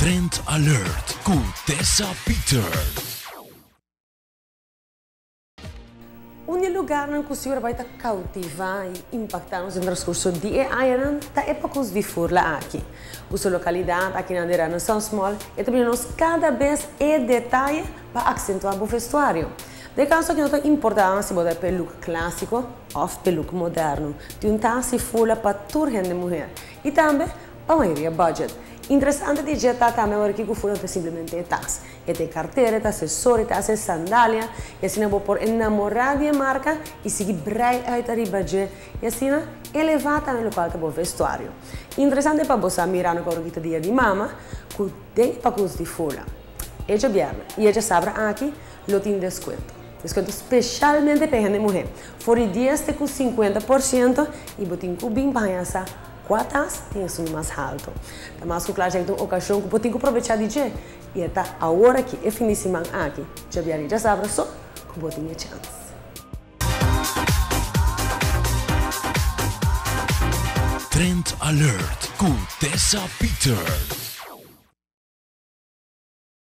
Trend Alert com Tessa Peters. Um lugar na cultura vai estar cautivar e impactar no transcurso de ano da época de furla aqui. A localidade aqui na Dera São Small e também nós cada vez é detalhe para acentuar o vestuário. De caso que não tem importância botar pelo look clássico ou pelo look moderno, de tasse fula para toda a mulher e também para a maioria budget. Interessante dizer também que o fula é simplesmente tasse. E tem carteira, tem acessório, tem sandália, e assim vou por enamorar de marca e seguir brei uit a budget e assim elevar também o qual do vestuário. Interessante para você mirar no corrigito dia de mama, que tem para curso de fula. E já viernes, e já sabe aqui, lo tem desconto. Desconto especialmente para a mulher. Fora dias tem com 50% e botem com bem para quantas tem isso mais alto. Tá mais claro que tem uma ocasião que botem que aproveitar de dia e tá a hora que é finíssima aqui. Já vier já sabe só que botem a chance. Trend Alert com Tessa Peters.